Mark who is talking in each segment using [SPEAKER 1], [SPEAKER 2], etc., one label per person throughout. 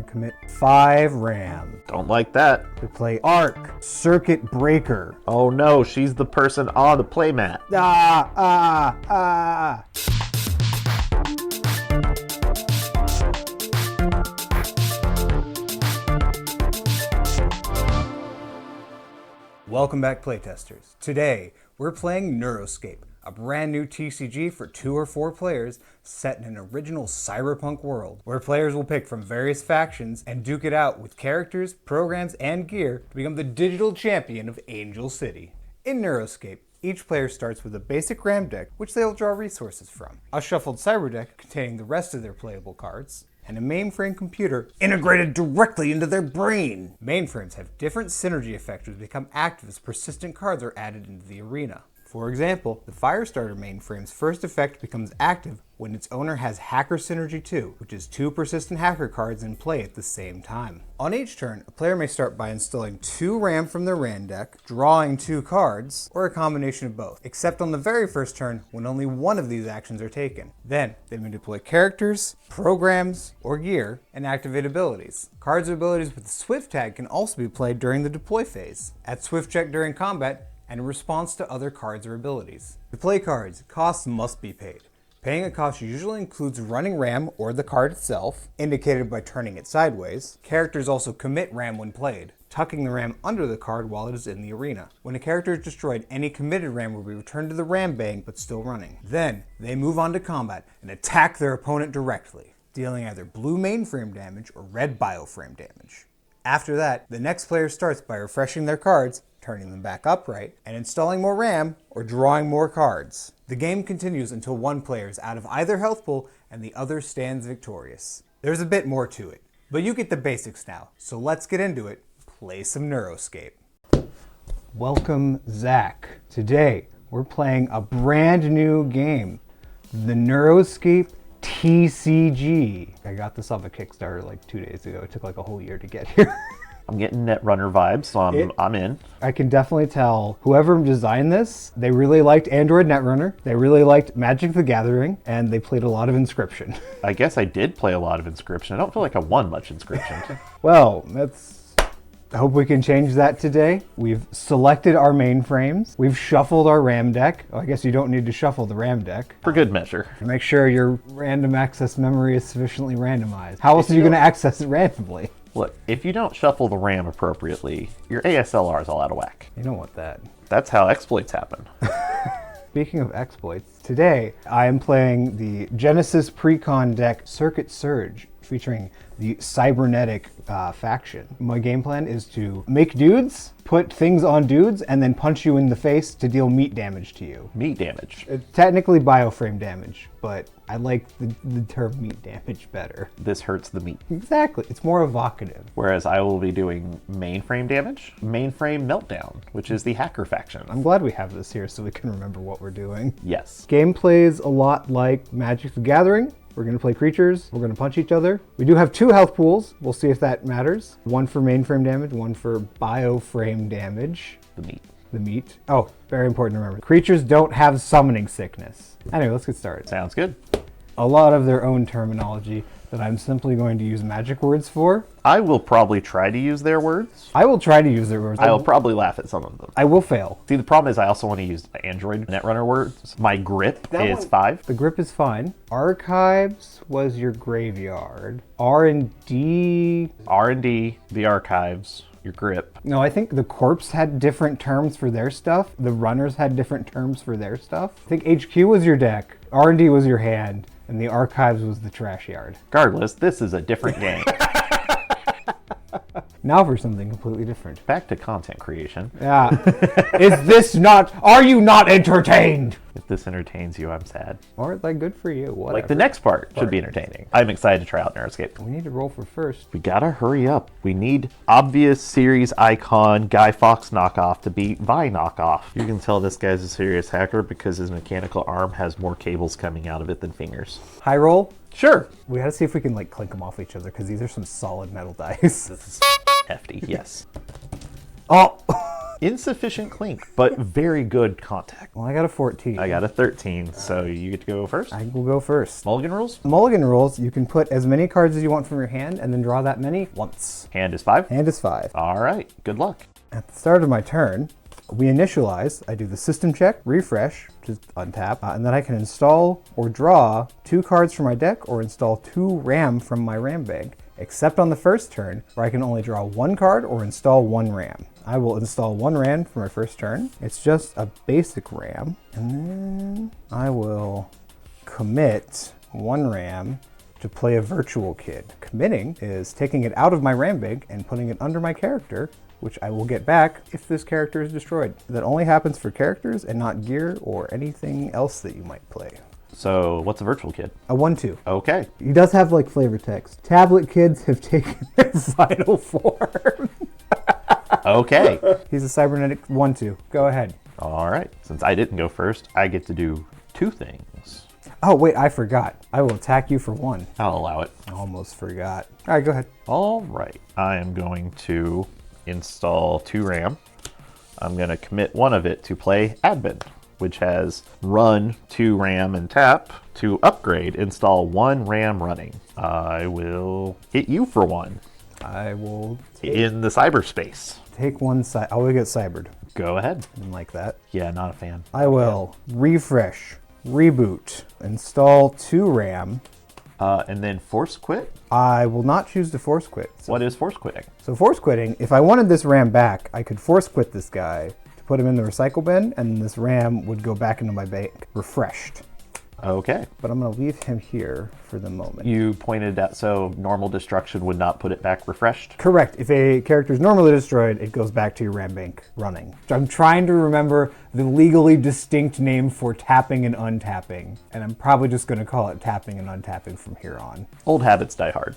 [SPEAKER 1] commit 5 RAM.
[SPEAKER 2] Don't like that.
[SPEAKER 1] We play Arc, Circuit Breaker.
[SPEAKER 2] Oh no, she's the person on the playmat.
[SPEAKER 1] Welcome back, playtesters. Today, we're playing Neuroscape, a brand new TCG for 2 or 4 players set in an original cyberpunk world, where players will pick from various factions and duke it out with characters, programs, and gear to become the digital champion of Angel City. In Neuroscape, each player starts with a basic RAM deck, which they will draw resources from, a shuffled cyber deck containing the rest of their playable cards, and a mainframe computer integrated directly into their brain. Mainframes have different synergy effects which become active as persistent cards are added into the arena. For example, the Firestarter mainframe's first effect becomes active when its owner has Hacker Synergy 2, which is 2 persistent hacker cards in play at the same time. On each turn, a player may start by installing 2 RAM from their RAM deck, drawing 2 cards, or a combination of both, except on the very first turn when only one of these actions are taken. Then, they may deploy characters, programs, or gear, and activate abilities. Cards or abilities with the Swift tag can also be played during the deploy phase. At Swift check during combat, and in response to other cards or abilities. To play cards, costs must be paid. Paying a cost usually includes running RAM or the card itself, indicated by turning it sideways. Characters also commit RAM when played, tucking the RAM under the card while it is in the arena. When a character is destroyed, any committed RAM will be returned to the RAM bank but still running. Then, they move on to combat and attack their opponent directly, dealing either blue mainframe damage or red bioframe damage. After that, the next player starts by refreshing their cards, turning them back upright, and installing more RAM or drawing more cards. The game continues until one player is out of either health pool and the other stands victorious. There's a bit more to it, but you get the basics now, so let's get into it. Play some Neuroscape. Welcome, Zach. Today, we're playing a brand new game, the Neuroscape TCG. I got this off a Kickstarter like 2 days ago. It took like a whole year to get here.
[SPEAKER 2] I'm getting Netrunner vibes, so I'm in.
[SPEAKER 1] I can definitely tell whoever designed this, they really liked Android Netrunner, they really liked Magic the Gathering, and they played a lot of Inscription.
[SPEAKER 2] I guess I did play a lot of Inscription. I don't feel like I won much Inscription.
[SPEAKER 1] Well, I hope we can change that today. We've selected our mainframes. We've shuffled our RAM deck. Oh, I guess you don't need to shuffle the RAM deck.
[SPEAKER 2] For good measure.
[SPEAKER 1] To make sure your random access memory is sufficiently randomized. How else are you going to access it randomly?
[SPEAKER 2] Look, if you don't shuffle the RAM appropriately, your ASLR is all out of whack.
[SPEAKER 1] You don't want that.
[SPEAKER 2] That's how exploits happen.
[SPEAKER 1] Speaking of exploits, today I am playing the Genesis Precon deck Circuit Surge, featuring the cybernetic faction. My game plan is to make dudes, put things on dudes, and then punch you in the face to deal meat damage to you.
[SPEAKER 2] Meat damage.
[SPEAKER 1] It's technically bioframe damage, but I like the term meat damage better.
[SPEAKER 2] This hurts the meat.
[SPEAKER 1] Exactly. It's more evocative.
[SPEAKER 2] Whereas I will be doing mainframe damage. Mainframe Meltdown, which is the hacker faction.
[SPEAKER 1] I'm glad we have this here so we can remember what we're doing.
[SPEAKER 2] Yes.
[SPEAKER 1] Game plays a lot like Magic the Gathering. We're going to play creatures, we're going to punch each other. We do have 2 health pools, we'll see if that matters. 1 for mainframe damage, 1 for bioframe damage. The meat. Oh, very important to remember. Creatures don't have summoning sickness. Anyway, let's get started.
[SPEAKER 2] Sounds good.
[SPEAKER 1] A lot of their own terminology that I'm simply going to use magic words for.
[SPEAKER 2] I will probably try to use their words.
[SPEAKER 1] I will try to use their words.
[SPEAKER 2] I will probably laugh at some of them.
[SPEAKER 1] I will fail.
[SPEAKER 2] See, the problem is I also want to use Android Netrunner words. My grip is 5.
[SPEAKER 1] The grip is fine. Archives was your graveyard. R&D,
[SPEAKER 2] the archives, your grip.
[SPEAKER 1] No, I think the corpse had different terms for their stuff. The runners had different terms for their stuff. I think HQ was your deck. R&D was your hand. And the archives was the trash yard.
[SPEAKER 2] Regardless, this is a different game.
[SPEAKER 1] Now for something completely different.
[SPEAKER 2] Back to content creation.
[SPEAKER 1] Yeah. Are you not entertained?
[SPEAKER 2] If this entertains you, I'm sad.
[SPEAKER 1] Or like, good for you, whatever.
[SPEAKER 2] Like the next part should be entertaining. I'm excited to try out Neuroscape.
[SPEAKER 1] We need to roll for first.
[SPEAKER 2] We gotta hurry up. We need obvious series icon Guy Fawkes knockoff to beat Vi knockoff. You can tell this guy's a serious hacker because his mechanical arm has more cables coming out of it than fingers.
[SPEAKER 1] High roll?
[SPEAKER 2] Sure.
[SPEAKER 1] We gotta see if we can like clink them off each other because these are some solid metal dice.
[SPEAKER 2] This is hefty, yes.
[SPEAKER 1] Oh!
[SPEAKER 2] Insufficient clink, but very good contact.
[SPEAKER 1] Well, I got a 14.
[SPEAKER 2] I got a 13, so you get to go first.
[SPEAKER 1] I will go first.
[SPEAKER 2] Mulligan rules?
[SPEAKER 1] Mulligan rules, you can put as many cards as you want from your hand and then draw that many once.
[SPEAKER 2] Hand is 5?
[SPEAKER 1] Hand is 5.
[SPEAKER 2] All right, good luck.
[SPEAKER 1] At the start of my turn, we initialize. I do the system check, refresh, just untap, and then I can install or draw 2 cards from my deck or install 2 RAM from my RAM bank, except on the first turn where I can only draw 1 card or install 1 RAM. I will install 1 RAM for my first turn. It's just a basic RAM, and then I will commit 1 RAM to play a virtual kid. Committing is taking it out of my RAM bank and putting it under my character, which I will get back if this character is destroyed. That only happens for characters and not gear or anything else that you might play.
[SPEAKER 2] So what's a virtual kid?
[SPEAKER 1] A 1/2.
[SPEAKER 2] Okay.
[SPEAKER 1] He does have like flavor text. Tablet kids have taken their final form.
[SPEAKER 2] Okay.
[SPEAKER 1] He's a cybernetic 1/2. Go ahead.
[SPEAKER 2] All right. Since I didn't go first, I get to do 2 things.
[SPEAKER 1] Oh, wait, I forgot. I will attack you for 1.
[SPEAKER 2] I'll allow it.
[SPEAKER 1] I almost forgot. All right, go ahead.
[SPEAKER 2] All right. I am going to install 2 RAM. I'm going to commit 1 of it to play admin, which has run 2 RAM and tap. To upgrade, install 1 RAM running. I will hit you for 1
[SPEAKER 1] I will
[SPEAKER 2] in the cyberspace.
[SPEAKER 1] take 1 side. I will get cybered.
[SPEAKER 2] Go ahead.
[SPEAKER 1] Didn't like that.
[SPEAKER 2] Yeah, not a fan.
[SPEAKER 1] I will refresh, reboot, install 2 RAM.
[SPEAKER 2] And then force quit?
[SPEAKER 1] I will not choose to force quit.
[SPEAKER 2] What is force quitting?
[SPEAKER 1] So force quitting, if I wanted this RAM back, I could force quit this guy to put him in the recycle bin, and this RAM would go back into my bank, refreshed.
[SPEAKER 2] Okay.
[SPEAKER 1] But I'm going to leave him here for the moment.
[SPEAKER 2] You pointed out, so normal destruction would not put it back refreshed?
[SPEAKER 1] Correct. If a character is normally destroyed, it goes back to your RAM bank running. I'm trying to remember the legally distinct name for tapping and untapping, and I'm probably just going to call it tapping and untapping from here on.
[SPEAKER 2] Old habits die hard.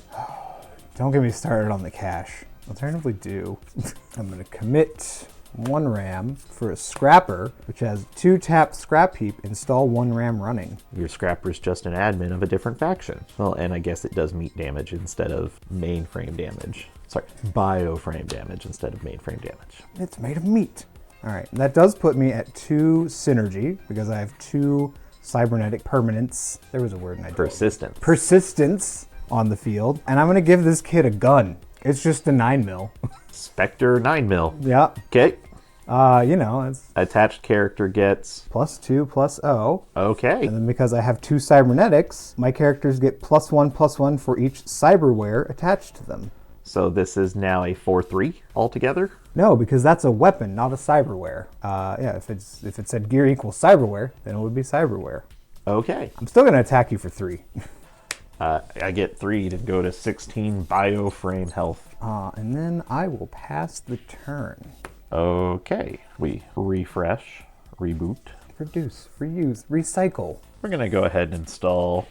[SPEAKER 1] Don't get me started on the cache. Alternatively, do. I'm going to commit 1 RAM for a scrapper, which has 2 tap scrap heap, install 1 RAM running.
[SPEAKER 2] Your scrapper's just an admin of a different faction. Well, and I guess it does meat damage instead of mainframe damage. Sorry, bioframe damage instead of mainframe damage.
[SPEAKER 1] It's made of meat. All right, that does put me at 2 synergy because I have 2 cybernetic permanents. There was a word and I
[SPEAKER 2] Persistence.
[SPEAKER 1] Persistence on the field, and I'm gonna give this kid a gun. It's just a 9mm.
[SPEAKER 2] Spectre 9mm.
[SPEAKER 1] Yeah.
[SPEAKER 2] Okay.
[SPEAKER 1] You know, it's
[SPEAKER 2] Attached character gets...
[SPEAKER 1] +2 +0.
[SPEAKER 2] Okay.
[SPEAKER 1] And then because I have 2 cybernetics, my characters get +1/+1 for each cyberware attached to them.
[SPEAKER 2] So this is now a 4/3 altogether?
[SPEAKER 1] No, because that's a weapon, not a cyberware. Yeah, if it said gear equals cyberware, then it would be cyberware.
[SPEAKER 2] Okay.
[SPEAKER 1] I'm still gonna attack you for 3.
[SPEAKER 2] I get 3 to go to 16 bioframe health.
[SPEAKER 1] And then I will pass the turn.
[SPEAKER 2] Okay. We refresh, reboot.
[SPEAKER 1] Produce, reuse, recycle.
[SPEAKER 2] We're going to go ahead and install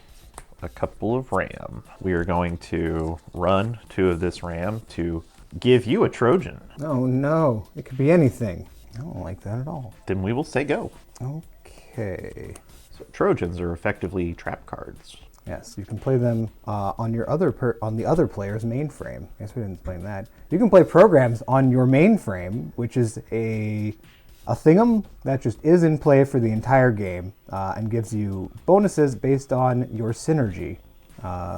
[SPEAKER 2] a couple of RAM. We are going to run 2 of this RAM to give you a Trojan.
[SPEAKER 1] Oh no, it could be anything. I don't like that at all.
[SPEAKER 2] Then we will say go.
[SPEAKER 1] Okay.
[SPEAKER 2] So Trojans are effectively trap cards.
[SPEAKER 1] Yes, you can play them on the other player's mainframe. I guess we didn't explain that. You can play programs on your mainframe, which is a thingum that just is in play for the entire game and gives you bonuses based on your synergy,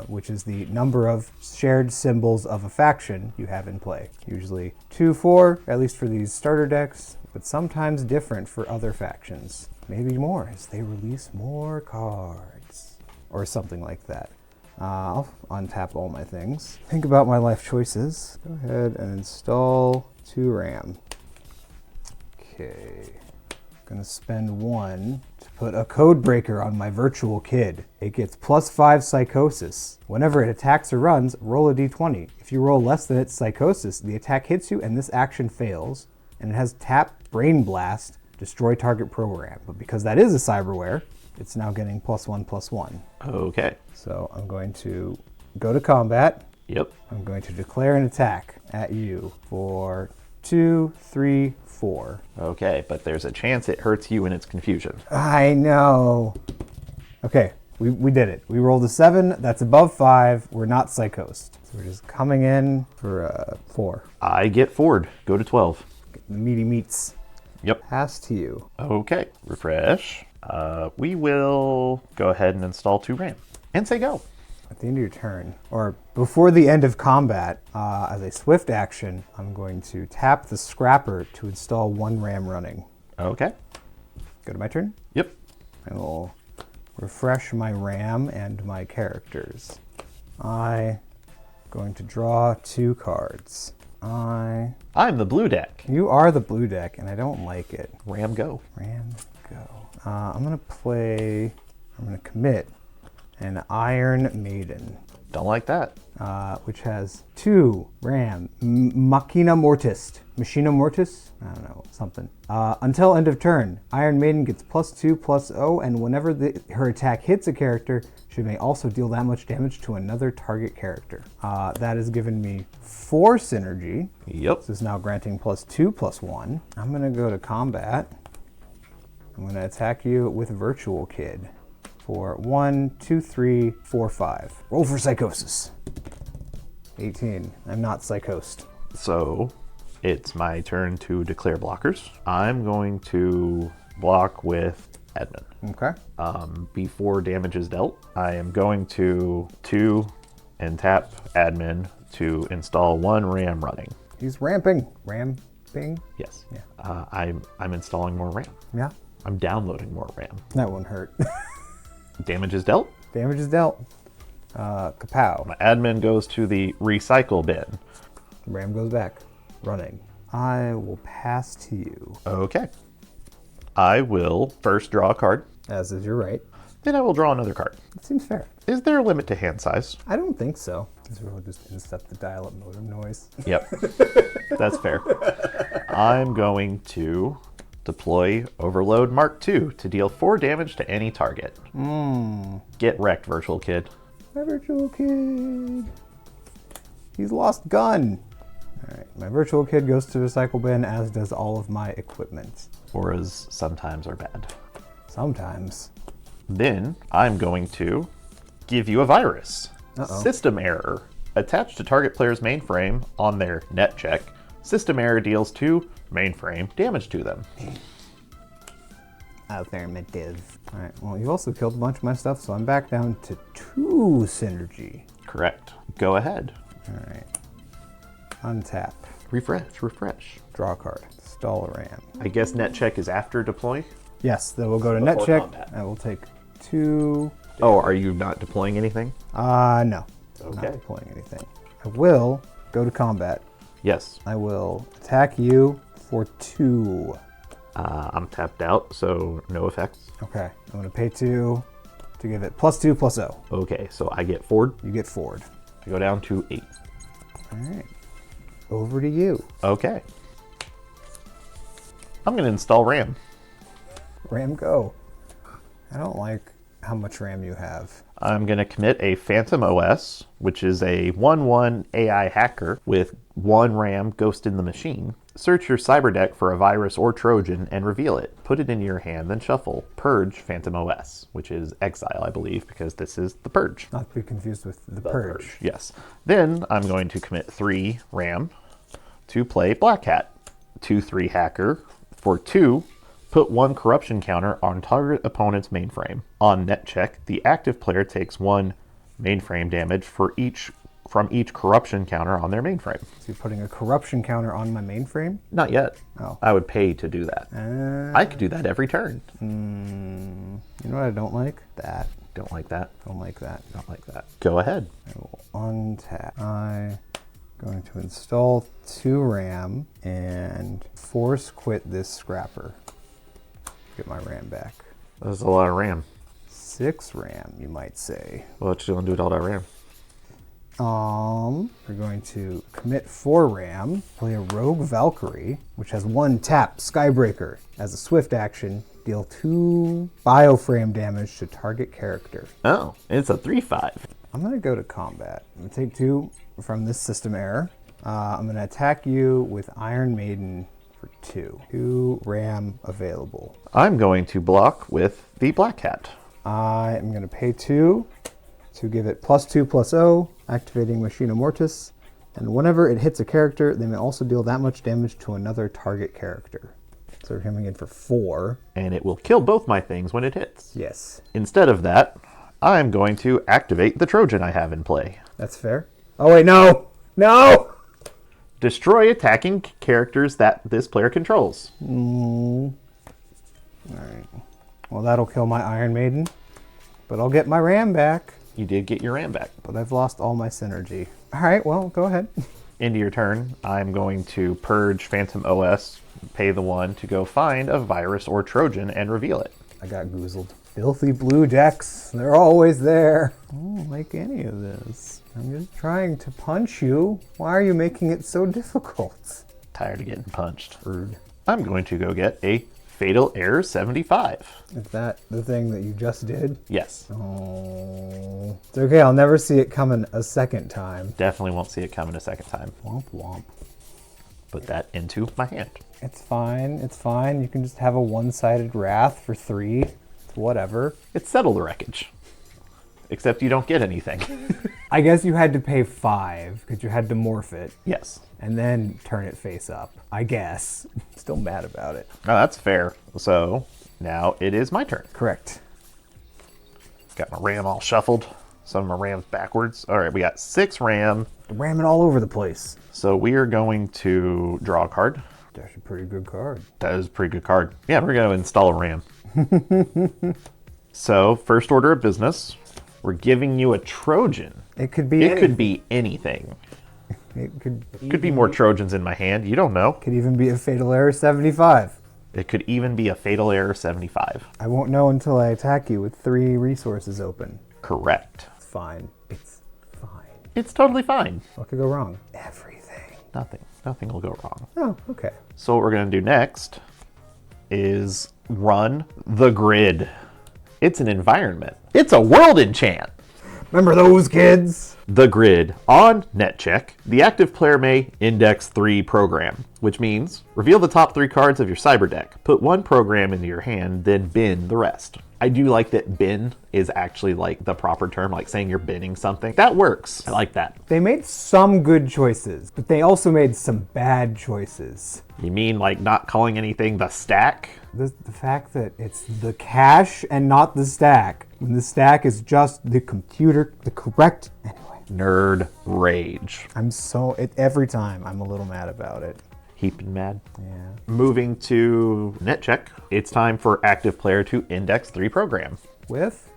[SPEAKER 1] which is the number of shared symbols of a faction you have in play. Usually 2, 4, at least for these starter decks, but sometimes different for other factions. Maybe more as they release more cards. Or something like that. I'll untap all my things. Think about my life choices. Go ahead and install 2 RAM. Okay. Gonna spend 1 to put a code breaker on my virtual kid. It gets +5 psychosis. Whenever it attacks or runs, roll a d20. If you roll less than its psychosis, the attack hits you and this action fails. And it has tap, brain blast, destroy target program. But because that is a cyberware, it's now getting +1/+1.
[SPEAKER 2] Okay.
[SPEAKER 1] So I'm going to go to combat.
[SPEAKER 2] Yep.
[SPEAKER 1] I'm going to declare an attack at you for 2, 3, 4.
[SPEAKER 2] Okay, but there's a chance it hurts you in its confusion.
[SPEAKER 1] I know. Okay, we did it. We rolled a 7. That's above 5. We're not psychosed. So we're just coming in for 4.
[SPEAKER 2] I get forward. Go to 12.
[SPEAKER 1] the meaty meats.
[SPEAKER 2] Yep.
[SPEAKER 1] Pass to you.
[SPEAKER 2] Okay, refresh. We will go ahead and install 2 RAM and say go.
[SPEAKER 1] At the end of your turn, or before the end of combat, as a swift action, I'm going to tap the scrapper to install 1 RAM running.
[SPEAKER 2] Okay.
[SPEAKER 1] Go to my turn.
[SPEAKER 2] Yep.
[SPEAKER 1] I will refresh my RAM and my characters. I'm going to draw 2 cards.
[SPEAKER 2] I'm the blue deck.
[SPEAKER 1] You are the blue deck, and I don't like it.
[SPEAKER 2] RAM go.
[SPEAKER 1] RAM go. I'm going to commit an Iron Maiden,
[SPEAKER 2] Don't like that.
[SPEAKER 1] which has 2 RAM, Machina Mortis. Machina Mortis? I don't know, something. Until end of turn, Iron Maiden gets +2/+0, and whenever her attack hits a character, she may also deal that much damage to another target character. That has given me 4 synergy.
[SPEAKER 2] Yep.
[SPEAKER 1] This is now granting +2/+1. I'm gonna go to combat. I'm gonna attack you with Virtual Kid for 1, 2, 3, 4, 5. Roll for Psychosis. 18. I'm not psychosed.
[SPEAKER 2] So it's my turn to declare blockers. I'm going to block with admin.
[SPEAKER 1] Okay.
[SPEAKER 2] Before damage is dealt, I am going to and tap admin to install 1 RAM running.
[SPEAKER 1] He's ramping. Ramping?
[SPEAKER 2] Yes.
[SPEAKER 1] Yeah.
[SPEAKER 2] I'm installing more RAM.
[SPEAKER 1] Yeah.
[SPEAKER 2] I'm downloading more RAM.
[SPEAKER 1] That won't hurt.
[SPEAKER 2] Damage is dealt.
[SPEAKER 1] Damage is dealt. Kapow.
[SPEAKER 2] My admin goes to the recycle bin.
[SPEAKER 1] Ram goes back. Running. I will pass to you.
[SPEAKER 2] Okay. I will first draw a card.
[SPEAKER 1] As is your right.
[SPEAKER 2] Then I will draw another card.
[SPEAKER 1] It seems fair.
[SPEAKER 2] Is there a limit to hand size?
[SPEAKER 1] I don't think so. This will just instep the dial-up modem noise.
[SPEAKER 2] Yep. That's fair. I'm going to deploy Overload Mark II to deal 4 damage to any target. Get wrecked, Virtual Kid.
[SPEAKER 1] My Virtual Kid. He's lost gun. All right. My Virtual Kid goes to the recycle bin, as does all of my equipment.
[SPEAKER 2] Auras sometimes are bad.
[SPEAKER 1] Sometimes.
[SPEAKER 2] Then I'm going to give you a virus.
[SPEAKER 1] Uh-oh.
[SPEAKER 2] System error. Attached to target player's mainframe on their net check. System error deals 2 mainframe damage to them.
[SPEAKER 1] Affirmative. All right. Well, you also killed a bunch of my stuff, so I'm back down to 2 synergy.
[SPEAKER 2] Correct. Go ahead.
[SPEAKER 1] All right. Untap.
[SPEAKER 2] Refresh.
[SPEAKER 1] Draw a card. Install a RAM.
[SPEAKER 2] I guess net check is after deploy?
[SPEAKER 1] Yes, then we'll go to net
[SPEAKER 2] Before
[SPEAKER 1] check.
[SPEAKER 2] combat.
[SPEAKER 1] I will take 2.
[SPEAKER 2] Oh, are you not deploying anything?
[SPEAKER 1] No.
[SPEAKER 2] Okay.
[SPEAKER 1] Not deploying anything. I will go to combat.
[SPEAKER 2] Yes.
[SPEAKER 1] I will attack you for 2.
[SPEAKER 2] I'm tapped out, so no effects.
[SPEAKER 1] Okay. I'm going to pay 2 to give it +2/+0.
[SPEAKER 2] Okay, so I get forward.
[SPEAKER 1] You get forward.
[SPEAKER 2] I go down to 8.
[SPEAKER 1] All right. Over to you.
[SPEAKER 2] Okay. I'm going to install RAM.
[SPEAKER 1] RAM go. I don't like how much RAM you have.
[SPEAKER 2] I'm going to commit a Phantom OS, which is a 1/1 AI hacker with 1 RAM Ghost in the Machine. Search your cyber deck for a virus or Trojan and reveal it. Put it into your hand, then shuffle. Purge Phantom OS, which is Exile, I believe, because this is the Purge.
[SPEAKER 1] Not to be confused with the Purge.
[SPEAKER 2] Yes. Then I'm going to commit 3 RAM to play Black Hat. 2/3 hacker. For 2, put 1 corruption counter on target opponent's mainframe. On net check, the active player takes 1 mainframe damage from each corruption counter on their mainframe.
[SPEAKER 1] So you're putting a corruption counter on my mainframe?
[SPEAKER 2] Not yet.
[SPEAKER 1] Oh.
[SPEAKER 2] I would pay to do that. I could do that every turn.
[SPEAKER 1] You know what I don't like? That.
[SPEAKER 2] Don't like that.
[SPEAKER 1] Don't like that.
[SPEAKER 2] Don't like that. Go ahead.
[SPEAKER 1] I will untap. I'm going to install 2 RAM and force quit this scrapper. Get my RAM back.
[SPEAKER 2] That's a lot of RAM.
[SPEAKER 1] 6 RAM, you might say.
[SPEAKER 2] What you gonna do with all that RAM?
[SPEAKER 1] We're going to commit 4 RAM, play a Rogue Valkyrie, which has 1 tap, Skybreaker. As a swift action, deal 2 bioframe damage to target character.
[SPEAKER 2] Oh, it's a 3/5.
[SPEAKER 1] I'm gonna go to combat. I'm gonna take 2 from this system error. I'm gonna attack you with Iron Maiden for 2. 2 RAM available.
[SPEAKER 2] I'm going to block with the Black Cat.
[SPEAKER 1] I am gonna pay 2 to give it +2/+0, activating Machina Mortis. And whenever it hits a character, they may also deal that much damage to another target character. So we're coming in for 4.
[SPEAKER 2] And it will kill both my things when it hits.
[SPEAKER 1] Yes.
[SPEAKER 2] Instead of that, I'm going to activate the Trojan I have in play.
[SPEAKER 1] That's fair. Oh, wait, no! No!
[SPEAKER 2] Destroy attacking characters that this player controls.
[SPEAKER 1] Alright. Well, that'll kill my Iron Maiden. But I'll get my Ram back.
[SPEAKER 2] You did get your Ram back.
[SPEAKER 1] But I've lost all my synergy. Alright, well, go ahead.
[SPEAKER 2] Into your turn, I'm going to purge Phantom OS, pay the 1 to go find a virus or Trojan and reveal it.
[SPEAKER 1] I got goozled. Filthy blue decks. They're always there. I don't like any of this. I'm just trying to punch you. Why are you making it so difficult?
[SPEAKER 2] Tired of getting punched.
[SPEAKER 1] Rude.
[SPEAKER 2] I'm going to go get a Fatal Error 75.
[SPEAKER 1] Is that the thing that you just did?
[SPEAKER 2] Yes.
[SPEAKER 1] Oh. It's okay, I'll never see it coming a second time.
[SPEAKER 2] Definitely won't see it coming a second time.
[SPEAKER 1] Womp womp.
[SPEAKER 2] Put that into my hand.
[SPEAKER 1] It's fine, it's fine. You can just have a one-sided Wrath for 3. It's whatever.
[SPEAKER 2] It's Settle the Wreckage. Except you don't get anything.
[SPEAKER 1] I guess you had to pay 5, because you had to morph it.
[SPEAKER 2] Yes.
[SPEAKER 1] And then turn it face up. I guess. Still mad about it.
[SPEAKER 2] Oh, that's fair. So, now it is my turn.
[SPEAKER 1] Correct.
[SPEAKER 2] Got my Ram all shuffled. Some of my Rams backwards. All right, we got 6 Ram.
[SPEAKER 1] Ramming all over the place.
[SPEAKER 2] So we are going to draw a card.
[SPEAKER 1] That's a pretty good card.
[SPEAKER 2] That is a pretty good card. Yeah, we're going to install a Ram. So, first order of business, we're giving you a Trojan.
[SPEAKER 1] It could be
[SPEAKER 2] It could be anything.
[SPEAKER 1] It
[SPEAKER 2] Could be more Trojans in my hand. You don't know.
[SPEAKER 1] could even be a Fatal Error 75.
[SPEAKER 2] It could even be a Fatal Error 75.
[SPEAKER 1] I won't know until I attack you with 3 resources open.
[SPEAKER 2] Correct.
[SPEAKER 1] It's fine. It's fine.
[SPEAKER 2] It's totally fine.
[SPEAKER 1] What could go wrong? Everything.
[SPEAKER 2] Nothing. Nothing will go wrong.
[SPEAKER 1] Oh, okay.
[SPEAKER 2] So what we're going to do next is run the grid. It's an environment. It's a world enchant.
[SPEAKER 1] Remember those kids?
[SPEAKER 2] The grid. On net check, the active player may index 3 program, which means reveal the top 3 cards of your cyber deck, put 1 program into your hand, then bin the rest. I do like that bin is actually like the proper term, like saying you're binning something. That works. I like that.
[SPEAKER 1] They made some good choices, but they also made some bad choices.
[SPEAKER 2] You mean like not calling anything the stack?
[SPEAKER 1] The fact that it's the cache and not the stack, when the stack is just the computer, the correct... Anyway.
[SPEAKER 2] Nerd rage.
[SPEAKER 1] Every time I'm a little mad about it.
[SPEAKER 2] Heaping mad.
[SPEAKER 1] Yeah.
[SPEAKER 2] Moving to net check, it's time for active player to index 3 program.
[SPEAKER 1] With?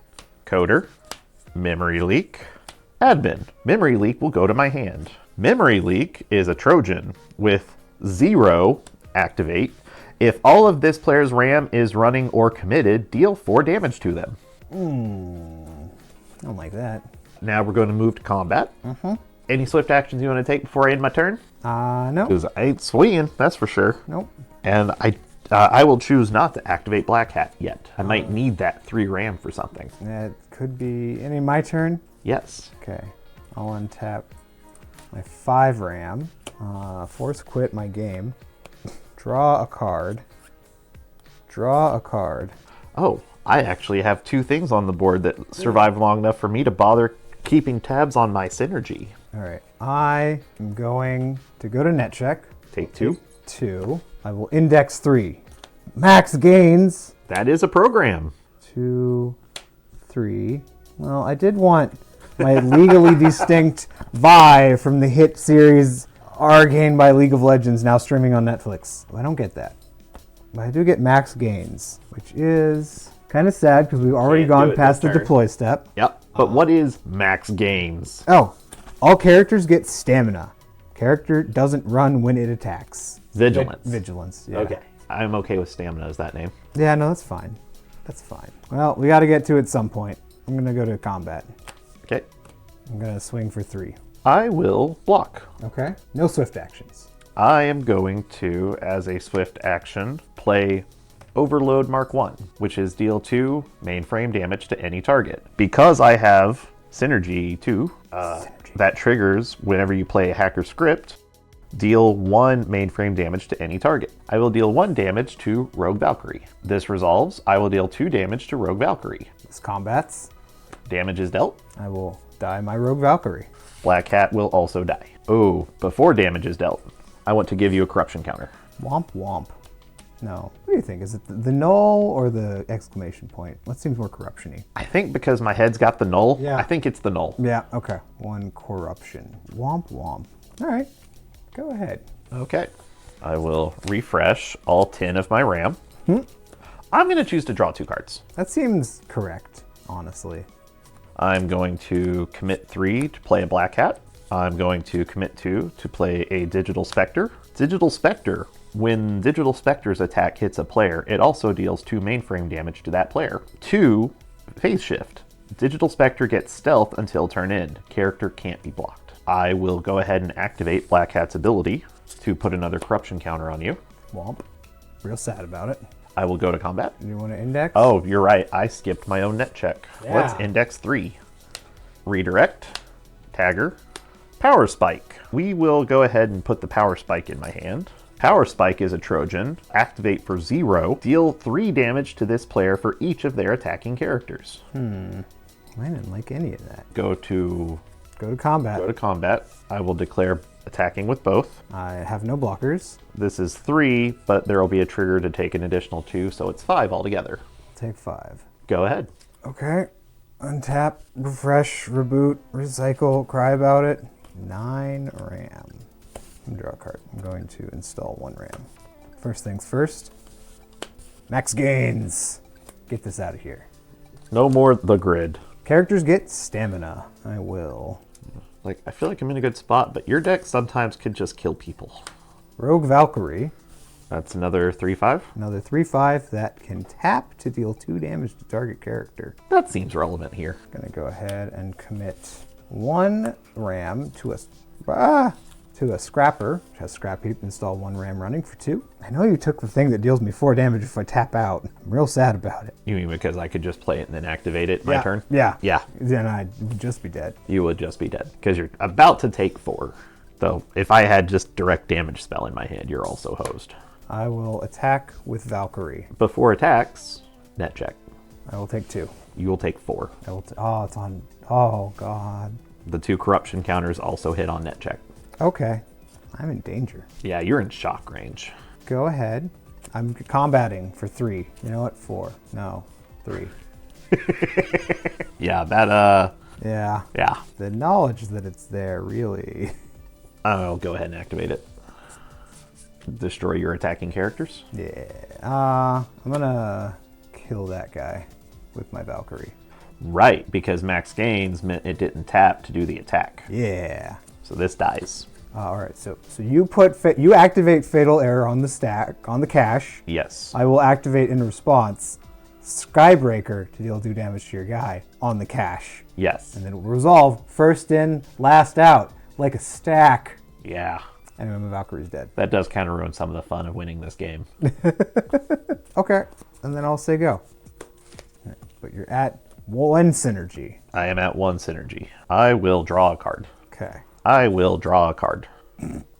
[SPEAKER 2] Coder, memory leak, admin. Memory leak will go to my hand. Memory leak is a Trojan with 0 activate. If all of this player's RAM is running or committed, deal 4 damage to them.
[SPEAKER 1] I don't like that.
[SPEAKER 2] Now we're going to move to combat. Any swift actions you want to take before I end my turn?
[SPEAKER 1] No.
[SPEAKER 2] Because I ain't swinging, that's for sure.
[SPEAKER 1] Nope.
[SPEAKER 2] And I will choose not to activate Black Hat yet. I might need that 3 RAM for something.
[SPEAKER 1] It could be any my turn.
[SPEAKER 2] Yes.
[SPEAKER 1] Okay. I'll untap my 5 RAM. Force quit my game. Draw a card. Draw a card.
[SPEAKER 2] Oh, I actually have 2 things on the board that survived long enough for me to bother keeping tabs on my synergy.
[SPEAKER 1] All right. I am going to go to net check.
[SPEAKER 2] Take 2.
[SPEAKER 1] 2. I will index 3. Max gains.
[SPEAKER 2] That is a program.
[SPEAKER 1] 2, 3. Well, I did want my legally distinct Vi from the hit series Arcane by League of Legends, now streaming on Netflix. I don't get that. But I do get max gains, which is kind of sad because we've already gone past the deploy step.
[SPEAKER 2] Yep. But what is max gains?
[SPEAKER 1] Oh, all characters get stamina. Character doesn't run when it attacks.
[SPEAKER 2] Vigilance.
[SPEAKER 1] Vigilance, yeah.
[SPEAKER 2] Okay. I'm okay with stamina as that name.
[SPEAKER 1] Yeah, no, that's fine. That's fine. Well, we got to get to it at some point. I'm going to go to combat.
[SPEAKER 2] Okay.
[SPEAKER 1] I'm going to swing for 3.
[SPEAKER 2] I will block.
[SPEAKER 1] Okay. No swift actions.
[SPEAKER 2] I am going to, as a swift action, play Overload Mark 1, which is deal 2 mainframe damage to any target. Because I have Synergy 2, that triggers whenever you play a hacker script, deal 1 mainframe damage to any target. I will deal 1 damage to Rogue Valkyrie. This resolves, I will deal 2 damage to Rogue Valkyrie.
[SPEAKER 1] This combats.
[SPEAKER 2] Damage is dealt.
[SPEAKER 1] I will die my Rogue Valkyrie.
[SPEAKER 2] Black Hat will also die. Oh, before damage is dealt, I want to give you a corruption counter.
[SPEAKER 1] Womp womp. No. What do you think? Is it the null or the exclamation point? What seems more corruption-y?
[SPEAKER 2] I think because my head's got the null,
[SPEAKER 1] Yeah.
[SPEAKER 2] I think it's the null.
[SPEAKER 1] Yeah, okay. 1 corruption. Womp womp. All right. Go ahead.
[SPEAKER 2] Okay. I will refresh all 10 of my RAM. I'm going to choose to draw 2 cards.
[SPEAKER 1] That seems correct, honestly.
[SPEAKER 2] I'm going to commit 3 to play a Black Hat. I'm going to commit 2 to play a Digital Spectre. Digital Spectre, when Digital Spectre's attack hits a player, it also deals 2 mainframe damage to that player. 2, Phase Shift. Digital Spectre gets stealth until turn end. Character can't be blocked. I will go ahead and activate Black Hat's ability to put another corruption counter on you.
[SPEAKER 1] Womp. Real sad about it.
[SPEAKER 2] I will go to combat.
[SPEAKER 1] You want to index?
[SPEAKER 2] Oh, you're right. I skipped my own net check.
[SPEAKER 1] Yeah.
[SPEAKER 2] Let's index 3. Redirect. Tagger. Power Spike. We will go ahead and put the Power Spike in my hand. Power Spike is a Trojan. Activate for 0. Deal 3 damage to this player for each of their attacking characters.
[SPEAKER 1] I didn't like any of that.
[SPEAKER 2] Go to
[SPEAKER 1] combat.
[SPEAKER 2] I will declare attacking with both.
[SPEAKER 1] I have no blockers.
[SPEAKER 2] This is 3, but there will be a trigger to take an additional 2, so it's 5 altogether.
[SPEAKER 1] Take 5.
[SPEAKER 2] Go ahead.
[SPEAKER 1] Okay. Untap, refresh, reboot, recycle, cry about it. 9 RAM. Draw a card. I'm going to install 1 RAM. First things first. Max gains. Get this out of here.
[SPEAKER 2] No more the grid.
[SPEAKER 1] Characters get stamina. I will.
[SPEAKER 2] Like, I feel like I'm in a good spot, but your deck sometimes could just kill people.
[SPEAKER 1] Rogue Valkyrie.
[SPEAKER 2] That's another 3/5.
[SPEAKER 1] Another 3/5 that can tap to deal 2 damage to target character.
[SPEAKER 2] That seems relevant here.
[SPEAKER 1] Gonna go ahead and commit 1 RAM to a scrapper, which has scrap heap. Install 1 RAM running for 2. I know you took the thing that deals me 4 damage if I tap out. I'm real sad about it.
[SPEAKER 2] You mean because I could just play it and then activate it my turn?
[SPEAKER 1] Yeah.
[SPEAKER 2] Yeah.
[SPEAKER 1] Then I'd just be dead.
[SPEAKER 2] You would just be dead because you're about to take 4. Though, if I had just direct damage spell in my hand, you're also hosed.
[SPEAKER 1] I will attack with Valkyrie.
[SPEAKER 2] Before attacks, net check.
[SPEAKER 1] I will take 2.
[SPEAKER 2] You will take 4.
[SPEAKER 1] I will. Oh, it's on. Oh God.
[SPEAKER 2] The 2 corruption counters also hit on net check.
[SPEAKER 1] Okay. I'm in danger.
[SPEAKER 2] Yeah, you're in shock range.
[SPEAKER 1] Go ahead. I'm combating for 3. You know what? 4. No. 3.
[SPEAKER 2] Yeah, that,
[SPEAKER 1] Yeah.
[SPEAKER 2] yeah.
[SPEAKER 1] The knowledge that it's there really.
[SPEAKER 2] I'll go ahead and activate it. Destroy your attacking characters.
[SPEAKER 1] Yeah. I'm gonna kill that guy with my Valkyrie.
[SPEAKER 2] Right, because max gains meant it didn't tap to do the attack.
[SPEAKER 1] Yeah.
[SPEAKER 2] So this dies.
[SPEAKER 1] All right. So you activate Fatal Error on the stack on the cache.
[SPEAKER 2] Yes.
[SPEAKER 1] I will activate in response Skybreaker to deal 2 damage to your guy on the cache,
[SPEAKER 2] Yes.
[SPEAKER 1] and then it will resolve first in, last out, like a stack.
[SPEAKER 2] Yeah.
[SPEAKER 1] Anyway, my Valkyrie's dead.
[SPEAKER 2] That does kind of ruin some of the fun of winning this game.
[SPEAKER 1] Okay, and then I'll say go. But you're at 1 synergy.
[SPEAKER 2] I am at 1 synergy. I will draw a card.
[SPEAKER 1] Okay.
[SPEAKER 2] I will draw a card.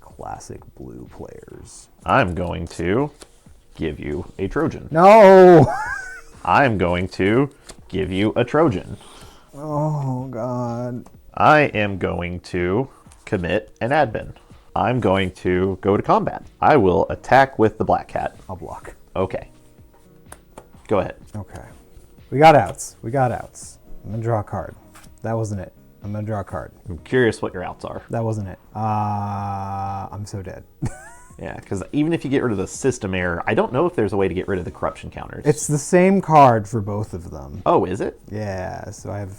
[SPEAKER 1] Classic blue players.
[SPEAKER 2] I'm going to give you a Trojan.
[SPEAKER 1] No!
[SPEAKER 2] I'm going to give you a Trojan.
[SPEAKER 1] Oh, God.
[SPEAKER 2] I am going to commit an admin. I'm going to go to combat. I will attack with the Black Hat.
[SPEAKER 1] I'll block.
[SPEAKER 2] Okay. Go ahead.
[SPEAKER 1] Okay. We got outs. I'm going to draw a card. That wasn't it. I'm going to draw a card.
[SPEAKER 2] I'm curious what your outs are.
[SPEAKER 1] That wasn't it. I'm so dead.
[SPEAKER 2] Yeah, because even if you get rid of the system error, I don't know if there's a way to get rid of the corruption counters.
[SPEAKER 1] It's the same card for both of them.
[SPEAKER 2] Oh, is it?
[SPEAKER 1] Yeah, so I have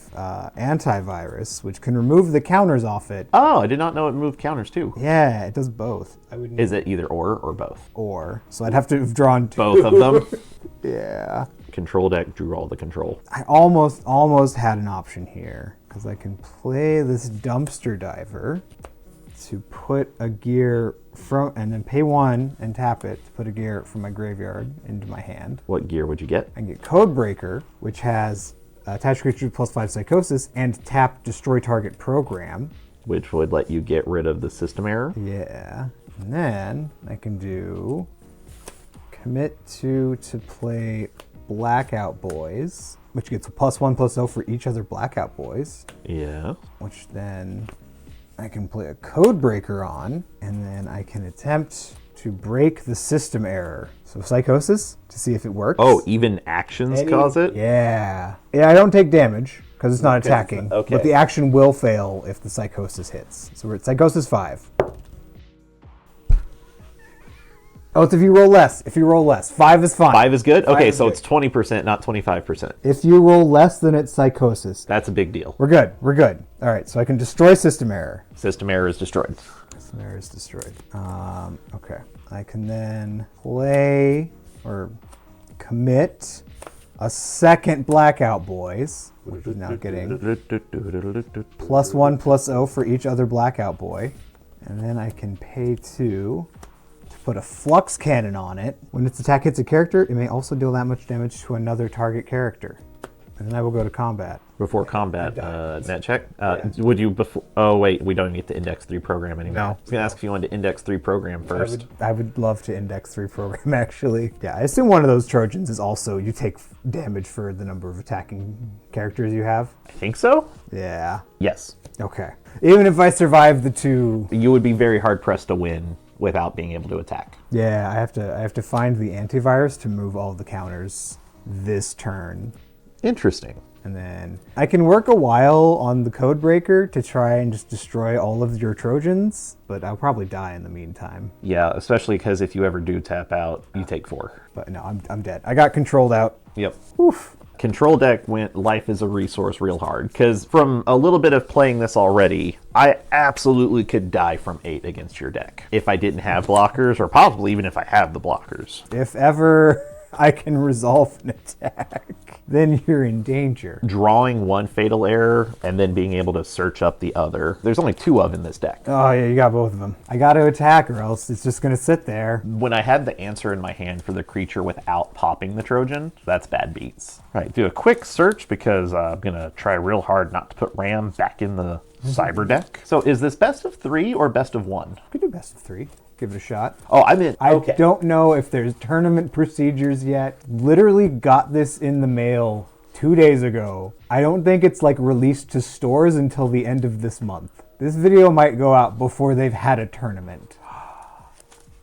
[SPEAKER 1] antivirus, which can remove the counters off it.
[SPEAKER 2] Oh, I did not know it moved counters too.
[SPEAKER 1] Yeah, it does both. I would need
[SPEAKER 2] Is it either or both?
[SPEAKER 1] or. So I'd have to have drawn 2.
[SPEAKER 2] Both of them?
[SPEAKER 1] Yeah.
[SPEAKER 2] Control deck drew all the control.
[SPEAKER 1] I almost had an option here, because I can play this dumpster diver to put a gear from, and then pay 1 and tap it to put a gear from my graveyard into my hand.
[SPEAKER 2] What gear would you get?
[SPEAKER 1] I can get Codebreaker, which has attach creature +5 psychosis and tap destroy target program.
[SPEAKER 2] Which would let you get rid of the system error.
[SPEAKER 1] Yeah. And then I can do commit to play Blackout Boys, which gets a +1/+0 for each other Blackout Boys,
[SPEAKER 2] Yeah.
[SPEAKER 1] which then I can play a code breaker on, and then I can attempt to break the system error. So psychosis to see if it works.
[SPEAKER 2] Oh, even actions cause it?
[SPEAKER 1] Yeah. Yeah, I don't take damage because it's not attacking.
[SPEAKER 2] Okay.
[SPEAKER 1] But the action will fail if the psychosis hits. So we're at psychosis 5. Oh, it's if you roll less. If you roll less. 5 is fine.
[SPEAKER 2] 5 is good? Okay,
[SPEAKER 1] is
[SPEAKER 2] so
[SPEAKER 1] good.
[SPEAKER 2] it's 20%, not 25%.
[SPEAKER 1] If you roll less than it's psychosis.
[SPEAKER 2] That's a big deal.
[SPEAKER 1] We're good. We're good. All right, so I can destroy system error.
[SPEAKER 2] System error is destroyed.
[SPEAKER 1] System error is destroyed. Okay. I can then play or commit a second Blackout Boys, which is now getting +1/+0 for each other Blackout Boy. And then I can pay 2 to put a Flux Cannon on it. When its attack hits a character, it may also deal that much damage to another target character. And then I will go to combat.
[SPEAKER 2] Before combat, net check. Would you before? Oh wait, we don't get to index 3 program anymore.
[SPEAKER 1] No.
[SPEAKER 2] I was gonna ask if you wanted to index 3 program first.
[SPEAKER 1] I would love to index 3 program, actually. Yeah, I assume one of those Trojans is also you take damage for the number of attacking characters you have.
[SPEAKER 2] I think so.
[SPEAKER 1] Yeah.
[SPEAKER 2] Yes.
[SPEAKER 1] Okay. Even if I survive the 2.
[SPEAKER 2] You would be very hard pressed to win without being able to attack.
[SPEAKER 1] Yeah, I have to find the antivirus to move all the counters this turn.
[SPEAKER 2] Interesting.
[SPEAKER 1] And then I can work a while on the code breaker to try and just destroy all of your Trojans, but I'll probably die in the meantime.
[SPEAKER 2] Yeah, especially because if you ever do tap out, you take 4.
[SPEAKER 1] But no, I'm dead. I got controlled out.
[SPEAKER 2] Yep.
[SPEAKER 1] Oof.
[SPEAKER 2] Control deck went life is a resource real hard because from a little bit of playing this already, I absolutely could die from 8 against your deck if I didn't have blockers, or possibly even if I have the blockers.
[SPEAKER 1] If ever I can resolve an attack, then you're in danger.
[SPEAKER 2] Drawing one fatal error and then being able to search up the other. There's only 2 of in this deck.
[SPEAKER 1] Oh yeah, you got both of them. I got to attack or else it's just going to sit there.
[SPEAKER 2] When I had the answer in my hand for the creature without popping the Trojan, that's bad beats. All right, do a quick search because I'm going to try real hard not to put Ram back in the Cyber deck. So is this best of 3 or best of 1?
[SPEAKER 1] We could do best of 3. Give it a shot.
[SPEAKER 2] Oh, I meant, okay.
[SPEAKER 1] I don't know if there's tournament procedures yet. Literally got this in the mail 2 days ago. I don't think it's like released to stores until the end of this month. This video might go out before they've had a tournament.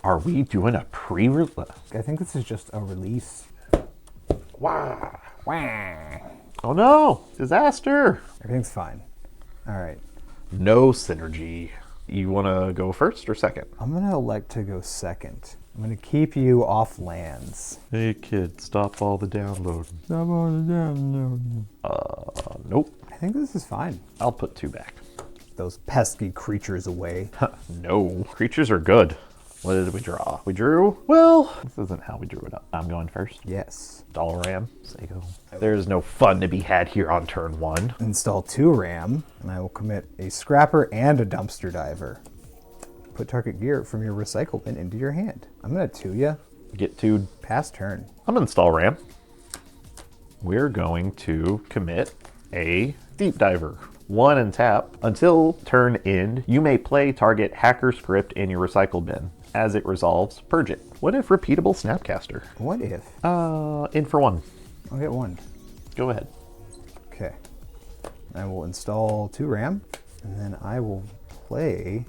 [SPEAKER 2] Are we doing a pre-release?
[SPEAKER 1] I think this is just a release.
[SPEAKER 2] Wow.
[SPEAKER 1] Wah.
[SPEAKER 2] Oh no, disaster.
[SPEAKER 1] Everything's fine. All right.
[SPEAKER 2] No synergy. You want to go first or second?
[SPEAKER 1] I'm going to elect to go second. I'm going to keep you off lands.
[SPEAKER 2] Hey kid, stop all the downloading.
[SPEAKER 1] Stop all the downloading.
[SPEAKER 2] Nope.
[SPEAKER 1] I think this is fine.
[SPEAKER 2] I'll put 2 back.
[SPEAKER 1] Those pesky creatures away.
[SPEAKER 2] No. Creatures are good. What did we draw? We drew? Well, this isn't how we drew it up. I'm going first.
[SPEAKER 1] Yes.
[SPEAKER 2] Install RAM. Sego. There's no fun to be had here on turn 1.
[SPEAKER 1] Install 2 RAM, and I will commit a scrapper and a dumpster diver. Put target gear from your recycle bin into your hand. I'm going to 2 ya.
[SPEAKER 2] Get 2.
[SPEAKER 1] Pass turn.
[SPEAKER 2] I'm going to install RAM. We're going to commit a deep diver. 1 and tap. Until turn end, you may play target hacker script in your recycle bin. As it resolves, purge it. What if repeatable Snapcaster?
[SPEAKER 1] What if?
[SPEAKER 2] In for 1.
[SPEAKER 1] I'll get 1.
[SPEAKER 2] Go ahead.
[SPEAKER 1] Okay. I will install 2 RAM, and then I will play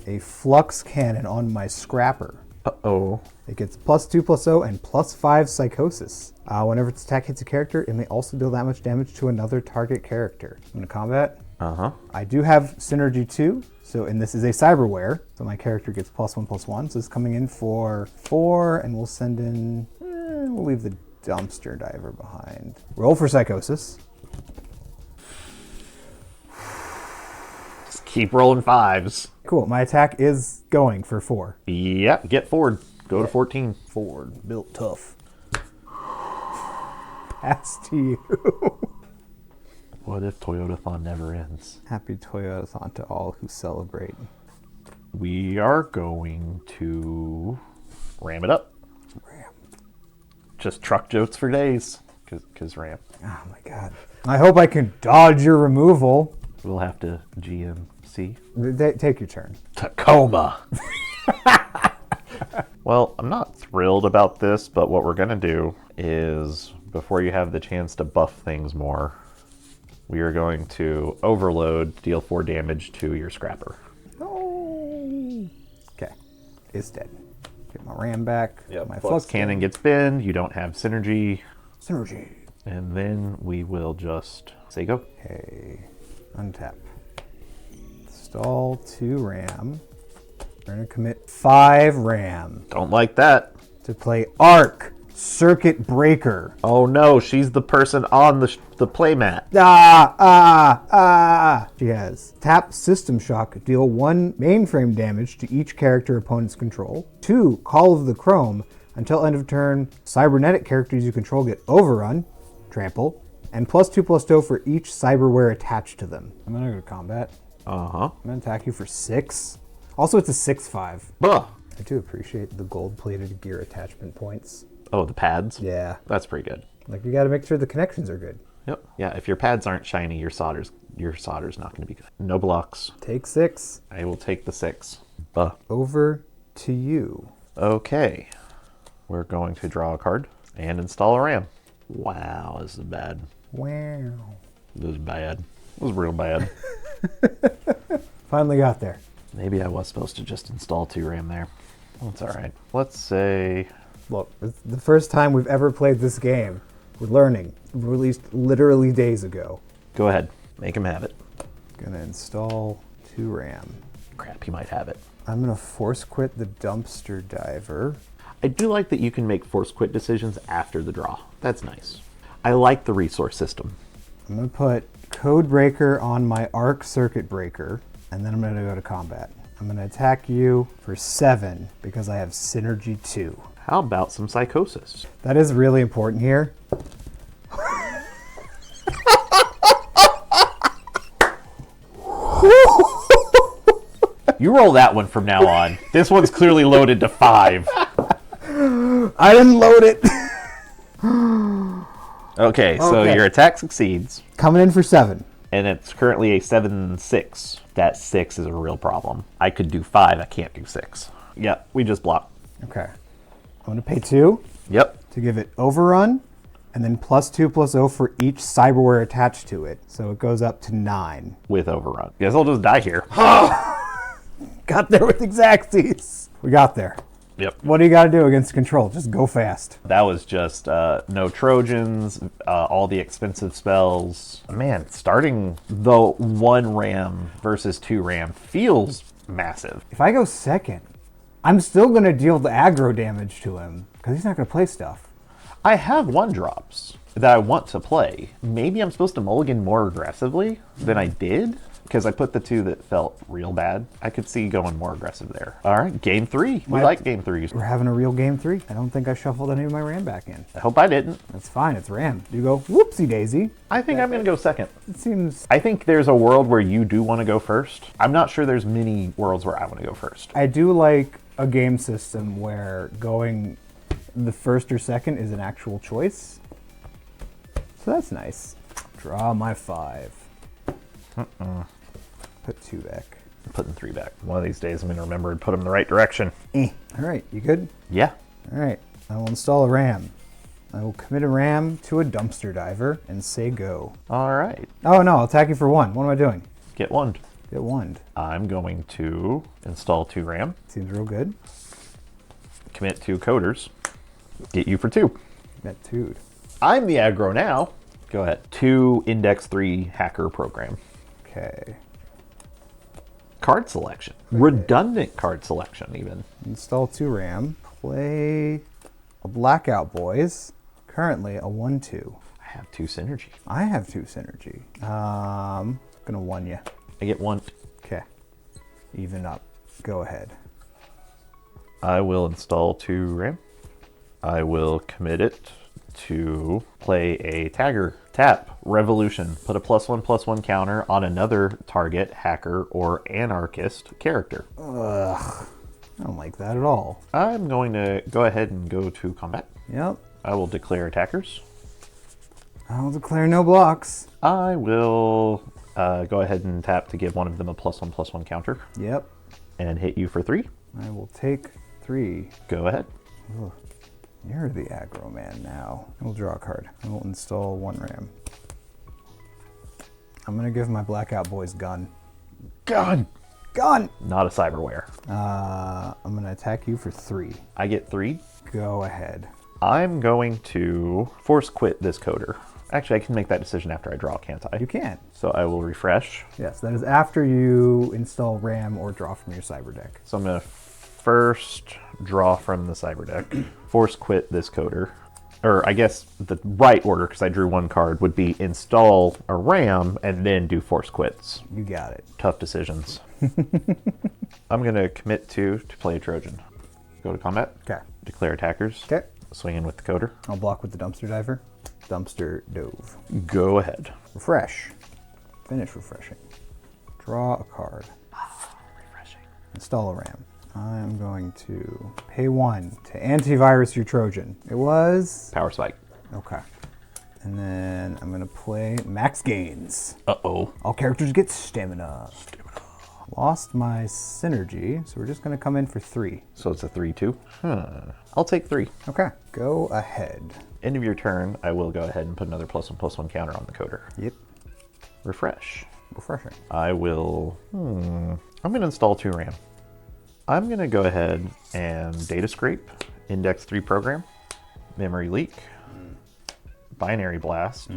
[SPEAKER 1] a flux cannon on my scrapper.
[SPEAKER 2] Uh-oh.
[SPEAKER 1] It gets +2/+0 and +5 psychosis. Whenever its attack hits a character, it may also deal that much damage to another target character. I'm going to combat.
[SPEAKER 2] Uh-huh.
[SPEAKER 1] I do have Synergy 2, and this is a Cyberware, so my character gets +1/+1. So it's coming in for 4, and we'll send in, we'll leave the dumpster diver behind. Roll for psychosis.
[SPEAKER 2] Just keep rolling 5s.
[SPEAKER 1] Cool, my attack is going for 4.
[SPEAKER 2] Yeah, get forward. Go to 14.
[SPEAKER 1] Forward, built tough. Pass to you.
[SPEAKER 2] What if Toyotathon never ends?
[SPEAKER 1] Happy Toyotathon to all who celebrate.
[SPEAKER 2] We are going to ram it up.
[SPEAKER 1] Ram.
[SPEAKER 2] Just truck jokes for days. Cause ram.
[SPEAKER 1] Oh my god. I hope I can dodge your removal.
[SPEAKER 2] We'll have to GMC.
[SPEAKER 1] Take your turn.
[SPEAKER 2] Tacoma. Well, I'm not thrilled about this, but what we're gonna do is, before you have the chance to buff things more, we are going to overload, deal 4 damage to your scrapper.
[SPEAKER 1] is dead. Get my ram back.
[SPEAKER 2] Yep.
[SPEAKER 1] My
[SPEAKER 2] Flux cannon gets binned. You don't have synergy.
[SPEAKER 1] Synergy.
[SPEAKER 2] And then we will just say go.
[SPEAKER 1] Okay. Untap. Install 2 RAM. We're going to commit 5 RAM
[SPEAKER 2] Don't like that.
[SPEAKER 1] to play Arc Circuit Breaker.
[SPEAKER 2] Oh no, she's the person on the playmat.
[SPEAKER 1] She has tap System Shock, deal 1 mainframe damage to each character opponents control. 2, Call of the Chrome, until end of turn, cybernetic characters you control get overrun, trample, and +2/+2 for each cyberware attached to them. I'm gonna go to combat.
[SPEAKER 2] Uh-huh.
[SPEAKER 1] I'm gonna attack you for 6. Also, it's a 6/5.
[SPEAKER 2] Buh.
[SPEAKER 1] I do appreciate the gold-plated gear attachment points.
[SPEAKER 2] Oh, the pads?
[SPEAKER 1] Yeah.
[SPEAKER 2] That's pretty good.
[SPEAKER 1] Like, you gotta make sure the connections are good.
[SPEAKER 2] Yep. Yeah, if your pads aren't shiny, your solder's not going to be good. No blocks.
[SPEAKER 1] Take 6.
[SPEAKER 2] I will take the 6. Buh.
[SPEAKER 1] Over to you.
[SPEAKER 2] Okay. We're going to draw a card and install a RAM. Wow, this is bad.
[SPEAKER 1] Wow.
[SPEAKER 2] This is bad. This was real bad.
[SPEAKER 1] Finally got there.
[SPEAKER 2] Maybe I was supposed to just install 2 RAM there. That's all right. Let's say...
[SPEAKER 1] Look, it's the first time we've ever played this game. We're learning. Released literally days ago.
[SPEAKER 2] Go ahead. Make him have it.
[SPEAKER 1] Gonna install 2 RAM.
[SPEAKER 2] Crap, he might have it.
[SPEAKER 1] I'm gonna force quit the dumpster diver.
[SPEAKER 2] I do like that you can make force quit decisions after the draw. That's nice. I like the resource system.
[SPEAKER 1] I'm gonna put Code Breaker on my Arc Circuit Breaker, and then I'm gonna go to combat. I'm gonna attack you for 7 because I have Synergy 2.
[SPEAKER 2] How about some psychosis?
[SPEAKER 1] That is really important here.
[SPEAKER 2] You roll that one from now on. This one's clearly loaded to 5.
[SPEAKER 1] I didn't load it.
[SPEAKER 2] Okay, so
[SPEAKER 1] Okay.
[SPEAKER 2] your attack succeeds,
[SPEAKER 1] Coming in for 7.
[SPEAKER 2] and it's currently a 7/6. That 6 is a real problem. I could do 5, I can't do 6. Yep, we just block.
[SPEAKER 1] Okay. I'm gonna pay 2
[SPEAKER 2] Yep.
[SPEAKER 1] to give it overrun, and then +2/+0 for each cyberware attached to it. So it goes up to 9.
[SPEAKER 2] With overrun. Guess I'll just die here.
[SPEAKER 1] Got there with exacties. We got there.
[SPEAKER 2] Yep.
[SPEAKER 1] What do you got to do against control? Just go fast.
[SPEAKER 2] That was just no Trojans, all the expensive spells. Man, starting the 1 RAM versus 2 RAM feels massive.
[SPEAKER 1] If I go second, I'm still going to deal the aggro damage to him because he's not going to play stuff.
[SPEAKER 2] I have 1-drops that I want to play. Maybe I'm supposed to mulligan more aggressively than I did because I put the 2 that felt real bad. I could see going more aggressive there. All right, game 3. We like game 3s.
[SPEAKER 1] We're having a real game 3. I don't think I shuffled any of my RAM back in.
[SPEAKER 2] I hope I didn't.
[SPEAKER 1] That's fine. It's RAM. You go, whoopsie daisy.
[SPEAKER 2] I think I'm going to go second.
[SPEAKER 1] It seems...
[SPEAKER 2] I think there's a world where you do want to go first. I'm not sure there's many worlds where I want to go first.
[SPEAKER 1] I do like a game system where going the first or second is an actual choice. So that's nice. Draw my 5. Put 2 back.
[SPEAKER 2] I'm putting 3 back. One of these days I'm going to remember and put them in the right direction.
[SPEAKER 1] All right, you good?
[SPEAKER 2] Yeah.
[SPEAKER 1] All right, I will install a RAM. I will commit a RAM to a dumpster diver and say go.
[SPEAKER 2] All right.
[SPEAKER 1] Oh no, I'll attack you for 1. What am I doing?
[SPEAKER 2] Get 1.
[SPEAKER 1] Get 1.
[SPEAKER 2] I'm going to install 2 RAM,
[SPEAKER 1] Seems real good.
[SPEAKER 2] commit 2 coders, get you for 2.
[SPEAKER 1] Got 2'd.
[SPEAKER 2] I'm the aggro now. Go ahead. 2 index 3 hacker program.
[SPEAKER 1] Okay.
[SPEAKER 2] Card selection. Redundant card selection even.
[SPEAKER 1] Install 2 RAM. Play a Blackout Boys. Currently a 1/2.
[SPEAKER 2] I have 2 synergy.
[SPEAKER 1] I have 2 synergy. Gonna 1 you.
[SPEAKER 2] I get 1.
[SPEAKER 1] Okay. Even up. Go ahead.
[SPEAKER 2] I will install 2 RAM. I will commit it to play a tagger. Tap, Revolution. Put a +1/+1 counter on another target, hacker, or anarchist character.
[SPEAKER 1] Ugh. I don't like that at all.
[SPEAKER 2] I'm going to go ahead and go to combat.
[SPEAKER 1] Yep.
[SPEAKER 2] I will declare attackers.
[SPEAKER 1] I'll declare no blocks.
[SPEAKER 2] I will go ahead and tap to give one of them a +1/+1 counter
[SPEAKER 1] Yep.
[SPEAKER 2] and hit you for 3.
[SPEAKER 1] I will take 3.
[SPEAKER 2] Go ahead.
[SPEAKER 1] Ugh. You're the aggro man now. I will draw a card. I will install 1 RAM. I'm gonna give my Blackout Boys gun.
[SPEAKER 2] Gun!
[SPEAKER 1] Gun!
[SPEAKER 2] Not a cyberware.
[SPEAKER 1] I'm gonna attack you for 3.
[SPEAKER 2] I get 3.
[SPEAKER 1] Go ahead.
[SPEAKER 2] I'm going to force quit this coder. Actually, I can make that decision after I draw, can't I?
[SPEAKER 1] You can.
[SPEAKER 2] So I will refresh.
[SPEAKER 1] Yes, that is after you install RAM or draw from your cyber deck.
[SPEAKER 2] So I'm going to first draw from the cyber deck, force quit this coder. Or I guess the right order, because I drew 1 card, would be install a RAM and then do force quits.
[SPEAKER 1] You got it.
[SPEAKER 2] Tough decisions. I'm going to commit to play a Trojan. Go to combat.
[SPEAKER 1] Okay.
[SPEAKER 2] Declare attackers.
[SPEAKER 1] Okay.
[SPEAKER 2] Swing in with the coder.
[SPEAKER 1] I'll block with the dumpster diver. Dumpster dove.
[SPEAKER 2] Go ahead.
[SPEAKER 1] Refresh. Finish refreshing. Draw a card.
[SPEAKER 2] Refreshing.
[SPEAKER 1] Install a RAM. I'm going to pay 1 to antivirus your Trojan. It was...
[SPEAKER 2] Power spike.
[SPEAKER 1] Okay. And then I'm going to play max gains.
[SPEAKER 2] Uh-oh.
[SPEAKER 1] All characters get stamina. Lost my synergy, so we're just going to come in for 3.
[SPEAKER 2] So it's a 3-2. I'll take 3.
[SPEAKER 1] Okay. Go ahead.
[SPEAKER 2] End of your turn, I will go ahead and put another +1/+1 counter on the coder.
[SPEAKER 1] Yep.
[SPEAKER 2] Refresh.
[SPEAKER 1] Refreshing.
[SPEAKER 2] I will... I'm going to install 2 RAM. I'm going to go ahead and data scrape, index 3 program, memory leak, binary blast,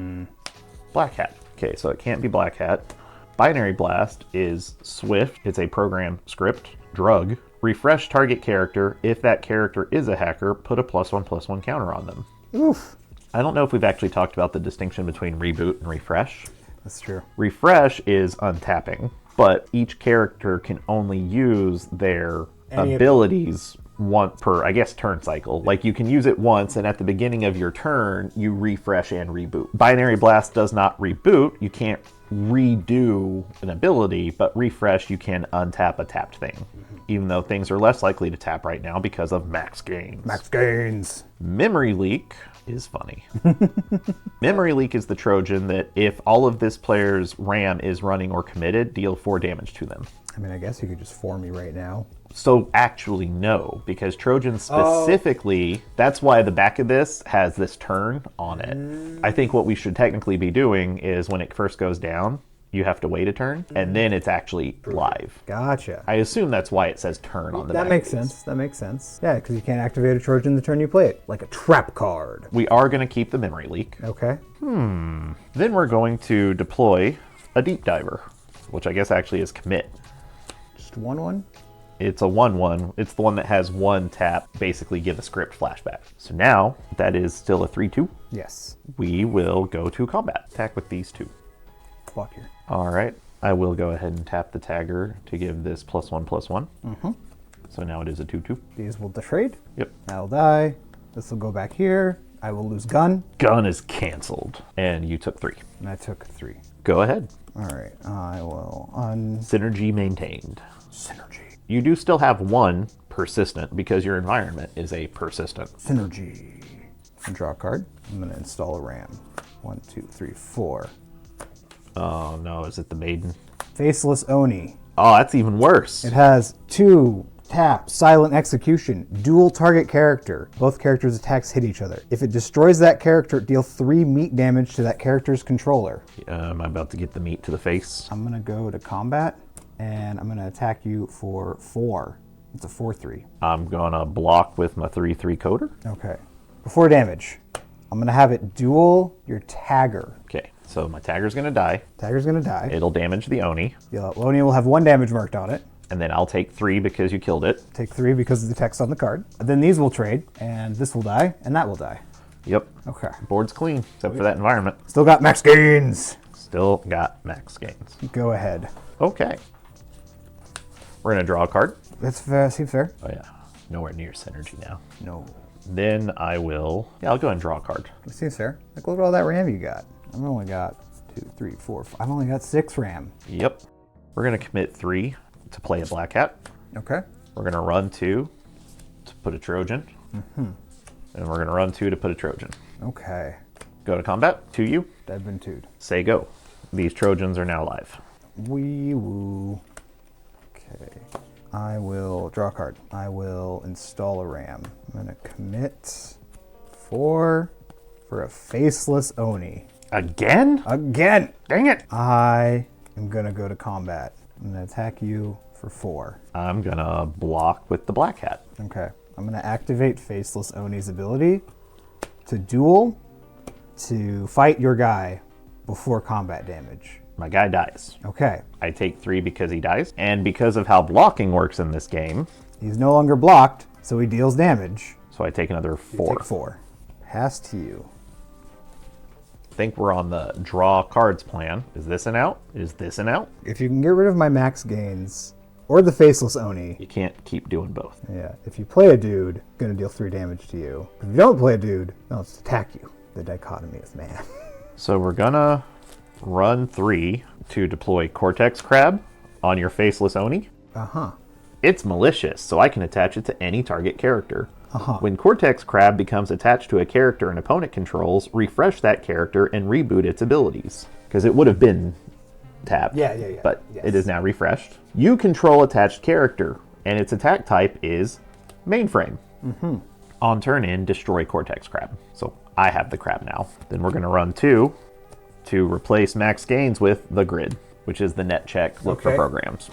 [SPEAKER 2] black hat. Okay, so it can't be black hat. Binary blast is swift. It's a program script, drug. Refresh target character. If that character is a hacker, put a +1/+1 counter on them.
[SPEAKER 1] Oof.
[SPEAKER 2] I don't know if we've actually talked about the distinction between reboot and refresh.
[SPEAKER 1] That's true.
[SPEAKER 2] Refresh is untapping, but each character can only use their abilities once per, I guess, turn cycle. Like you can use it once, and at the beginning of your turn, you refresh and reboot. Binary Blast does not reboot. You can't redo an ability, but refresh, you can untap a tapped thing. Even though things are less likely to tap right now because of max gains.
[SPEAKER 1] Max gains.
[SPEAKER 2] Memory leak is funny. Memory leak is the Trojan that if all of this player's RAM is running or committed, deal 4 damage to them.
[SPEAKER 1] I mean, I guess you could just for me right now.
[SPEAKER 2] So actually no, because Trojan specifically, that's why the back of this has this turn on it. I think what we should technically be doing is when it first goes down, you have to wait a turn, and then it's actually live.
[SPEAKER 1] Gotcha.
[SPEAKER 2] I assume that's why it says turn on the back.
[SPEAKER 1] That makes sense. That makes sense. Yeah, because you can't activate a Trojan the turn you play it, like a trap card.
[SPEAKER 2] We are going to keep the memory leak.
[SPEAKER 1] Okay.
[SPEAKER 2] Then we're going to deploy a deep diver, which I guess actually is commit.
[SPEAKER 1] Just 1/1?
[SPEAKER 2] It's a 1/1. It's the one that has 1 tap, basically give a script flashback. So now that is still a 3/2.
[SPEAKER 1] Yes.
[SPEAKER 2] We will go to combat. Attack with these 2.
[SPEAKER 1] Block here.
[SPEAKER 2] All right. I will go ahead and tap the tagger to give this +1/+1. So now it is a 2/2.
[SPEAKER 1] These will trade.
[SPEAKER 2] Yep.
[SPEAKER 1] I'll die. This will go back here. I will lose gun.
[SPEAKER 2] Gun is canceled. And you took 3.
[SPEAKER 1] And I took 3.
[SPEAKER 2] Go ahead.
[SPEAKER 1] All right. I will
[SPEAKER 2] Synergy maintained.
[SPEAKER 1] Synergy.
[SPEAKER 2] You do still have 1 persistent because your environment is a persistent.
[SPEAKER 1] Synergy. And draw a card. I'm going to install a RAM. 1, 2, 3, 4.
[SPEAKER 2] Oh no, is it the maiden?
[SPEAKER 1] Faceless Oni.
[SPEAKER 2] Oh, that's even worse.
[SPEAKER 1] It has 2 tap, silent execution, dual target character. Both characters' attacks hit each other. If it destroys that character, deal 3 meat damage to that character's controller.
[SPEAKER 2] I'm about to get the meat to the face.
[SPEAKER 1] I'm going to go to combat, and I'm going to attack you for 4. It's a 4/3.
[SPEAKER 2] I'm gonna block with my 3/3 coder.
[SPEAKER 1] Okay. Before damage, I'm going to have it duel your tagger.
[SPEAKER 2] Okay, so my tagger's gonna die.
[SPEAKER 1] Tagger's going to die.
[SPEAKER 2] It'll damage the Oni,
[SPEAKER 1] The Oni will have 1 damage marked on it.
[SPEAKER 2] and then I'll take 3 because you killed it.
[SPEAKER 1] Take 3 because of the text on the card. Then these will trade, and this will die, and that will die.
[SPEAKER 2] Yep.
[SPEAKER 1] Okay.
[SPEAKER 2] Board's clean, except for that environment.
[SPEAKER 1] Still got max gains.
[SPEAKER 2] Still got max gains.
[SPEAKER 1] Go ahead.
[SPEAKER 2] Okay. We're gonna draw a card.
[SPEAKER 1] That seems fair.
[SPEAKER 2] Oh yeah, nowhere near synergy now.
[SPEAKER 1] No.
[SPEAKER 2] Then I will, I'll go ahead and draw a card.
[SPEAKER 1] That seems fair. Like, look at all that RAM you got. I've only got 2, 3, 4, 5. I've only got 6 RAM.
[SPEAKER 2] Yep. We're gonna commit 3 to play a black hat.
[SPEAKER 1] Okay.
[SPEAKER 2] We're gonna run 2 to put a Trojan. And we're gonna run 2 to put a Trojan.
[SPEAKER 1] Okay.
[SPEAKER 2] Go to combat, to you,
[SPEAKER 1] I've been two'd.
[SPEAKER 2] say go. These Trojans are now live.
[SPEAKER 1] Wee woo. Okay. I will draw a card. I will install a RAM. I'm going to commit 4 for a faceless Oni.
[SPEAKER 2] Again?
[SPEAKER 1] Again!
[SPEAKER 2] Dang it!
[SPEAKER 1] I am going to go to combat. I'm going to attack you for 4.
[SPEAKER 2] I'm gonna block with the black hat.
[SPEAKER 1] Okay. I'm going to activate Faceless Oni's ability to duel to fight your guy before combat damage.
[SPEAKER 2] My guy dies.
[SPEAKER 1] Okay.
[SPEAKER 2] I take 3 because he dies. And because of how blocking works in this game,
[SPEAKER 1] He's no longer blocked, so he deals damage.
[SPEAKER 2] so I take another 4.
[SPEAKER 1] You take 4. Pass to you.
[SPEAKER 2] I think we're on the draw cards plan. Is this an out? Is this an out?
[SPEAKER 1] If you can get rid of my max gains, or the Faceless Oni,
[SPEAKER 2] You can't keep doing both.
[SPEAKER 1] yeah, if you play a dude, gonna deal 3 damage to you. If you don't play a dude, they'll just attack you. The dichotomy of man.
[SPEAKER 2] So we're gonna run 3 to deploy Cortex Crab on your Faceless Oni.
[SPEAKER 1] Uh-huh.
[SPEAKER 2] It's malicious, so I can attach it to any target character.
[SPEAKER 1] Uh-huh.
[SPEAKER 2] When Cortex Crab becomes attached to a character an opponent controls, refresh that character and reboot its abilities. Because it would have been tapped.
[SPEAKER 1] Yeah.
[SPEAKER 2] But
[SPEAKER 1] Yes.
[SPEAKER 2] it is now refreshed. You control attached character, and its attack type is Mainframe.
[SPEAKER 1] Mm-hmm.
[SPEAKER 2] On turn in, destroy Cortex Crab. So I have the crab now. Then we're going to run 2 to replace max gains with the grid, which is the net check, look for
[SPEAKER 1] Okay.
[SPEAKER 2] programs.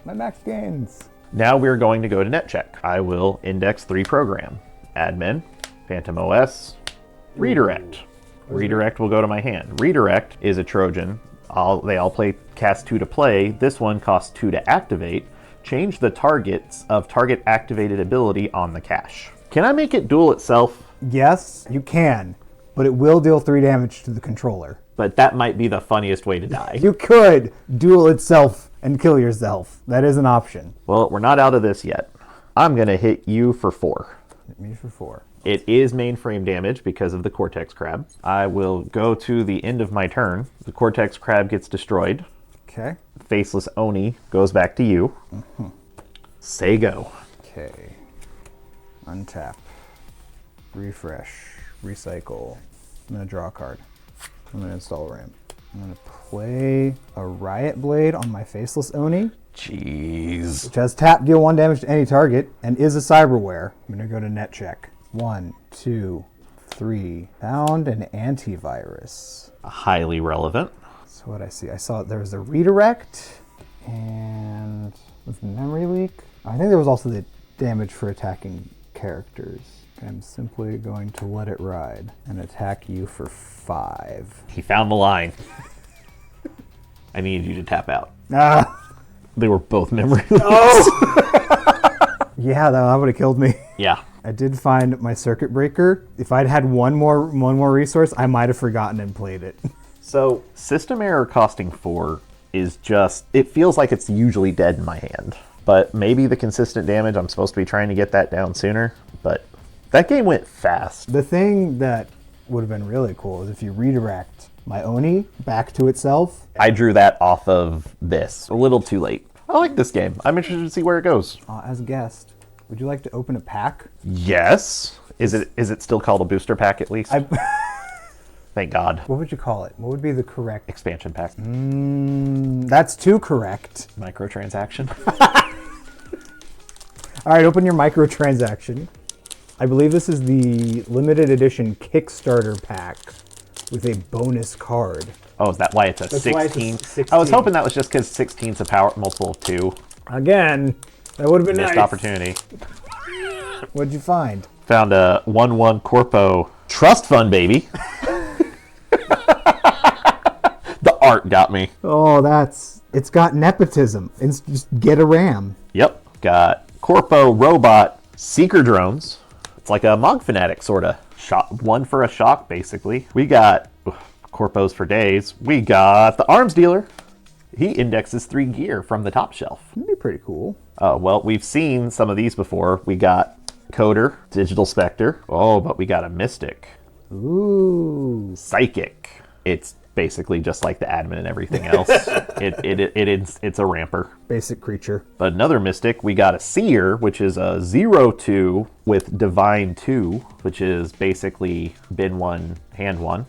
[SPEAKER 1] My max gains.
[SPEAKER 2] Now we're going to go to net check. I will index 3 program. Admin, Phantom OS, redirect. Redirect will go to my hand. Redirect is a Trojan. They all play cast 2 to play. This one costs 2 to activate. Change the targets of target activated ability on the cache. Can I make it duel itself?
[SPEAKER 1] Yes, you can, but it will deal 3 damage to the controller.
[SPEAKER 2] But that might be the funniest way to die.
[SPEAKER 1] You could duel itself and kill yourself. That is an option.
[SPEAKER 2] Well, we're not out of this yet. I'm going to hit you for 4.
[SPEAKER 1] Hit me for 4.
[SPEAKER 2] It is mainframe damage because of the Cortex Crab. I will go to the end of my turn. The Cortex Crab gets destroyed.
[SPEAKER 1] Okay.
[SPEAKER 2] Faceless Oni goes back to you. Say go.
[SPEAKER 1] Okay. Untap. Refresh. Recycle. I'm going to draw a card. I'm going to install a ramp. I'm going to play a Riot Blade on my Faceless Oni,
[SPEAKER 2] Jeez.
[SPEAKER 1] which has tap, deal 1 damage to any target, and is a cyberware. I'm going to go to net check. 1, 2, 3. Found an antivirus.
[SPEAKER 2] Highly relevant.
[SPEAKER 1] So what I see, I saw there was a redirect and with memory leak. I think there was also the damage for attacking characters. I'm simply going to let it ride and attack you for 5.
[SPEAKER 2] He found the line. I needed you to tap out.
[SPEAKER 1] Ah,
[SPEAKER 2] They were both memory.
[SPEAKER 1] yeah, that would have killed me.
[SPEAKER 2] Yeah.
[SPEAKER 1] I did find my circuit breaker. If I'd had one more resource, I might have forgotten and played it.
[SPEAKER 2] So system error costing 4 is just, it feels like it's usually dead in my hand. But maybe the consistent damage, I'm supposed to be trying to get that down sooner. But that game went fast.
[SPEAKER 1] The thing that would have been really cool is if you redirect my Oni back to itself.
[SPEAKER 2] I drew that off of this. A little too late. I like this game. I'm interested to see where it goes.
[SPEAKER 1] As a guest, would you like to open a pack?
[SPEAKER 2] Yes. Is it still called a booster pack at least? Thank God.
[SPEAKER 1] What would you call it? What would be the correct?
[SPEAKER 2] Expansion pack.
[SPEAKER 1] That's too correct.
[SPEAKER 2] Microtransaction.
[SPEAKER 1] All right, open your microtransaction. I believe this is the limited edition Kickstarter pack with a bonus card.
[SPEAKER 2] Oh, is that why it's a
[SPEAKER 1] That's why it's a
[SPEAKER 2] 16?
[SPEAKER 1] 16.
[SPEAKER 2] I was hoping that was just because 16's a power multiple of 2.
[SPEAKER 1] Again, that would have been
[SPEAKER 2] Missed
[SPEAKER 1] nice.
[SPEAKER 2] opportunity.
[SPEAKER 1] What'd you find?
[SPEAKER 2] Found a 1/1 Corpo trust fund, baby. The art got me.
[SPEAKER 1] Oh, it's got nepotism. It's just get a RAM.
[SPEAKER 2] Yep. Got Corpo robot seeker drones. It's like a Mog Fanatic, sort of. One for a shock, basically. We got Corpos for days. We got the arms dealer. He indexes 3 gear from the top shelf.
[SPEAKER 1] That'd be pretty cool.
[SPEAKER 2] Well, we've seen some of these before. We got Coder, Digital Spectre. Oh, but we got a Mystic.
[SPEAKER 1] Ooh.
[SPEAKER 2] Psychic. It's basically just like the admin and everything else. It's a ramper.
[SPEAKER 1] Basic creature.
[SPEAKER 2] But another Mystic, we got a Seer, which is a 0/2 with Divine 2, which is basically bin 1, hand 1.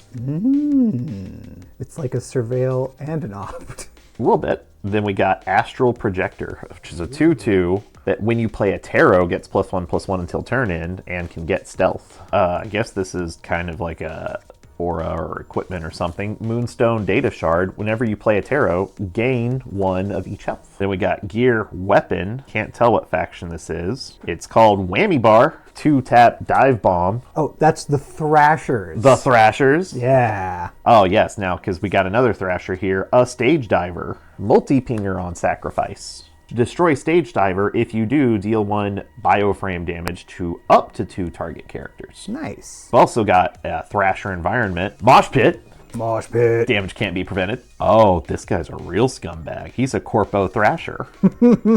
[SPEAKER 1] It's like a surveil and an opt.
[SPEAKER 2] A little bit. Then we got Astral Projector, which is a 2/2 that when you play a tarot gets +1/+1 until turn end and can get stealth. I guess this is kind of like a aura or equipment or something. Moonstone Data Shard. Whenever you play a tarot, gain 1 of each health. Then we got Gear Weapon. Can't tell what faction this is. It's called Whammy Bar. 2-tap Dive Bomb.
[SPEAKER 1] Oh, that's the Thrashers.
[SPEAKER 2] The Thrashers.
[SPEAKER 1] Yeah.
[SPEAKER 2] Oh, yes, now, because we got another Thrasher here. A Stage Diver. Multi-pinger on Sacrifice. Destroy Stage Diver. If you do, deal 1 bioframe damage to up to 2 target characters.
[SPEAKER 1] Nice.
[SPEAKER 2] We've also got a Thrasher Environment. Mosh Pit.
[SPEAKER 1] Mosh Pit.
[SPEAKER 2] Damage can't be prevented. Oh, this guy's a real scumbag. He's a Corpo Thrasher.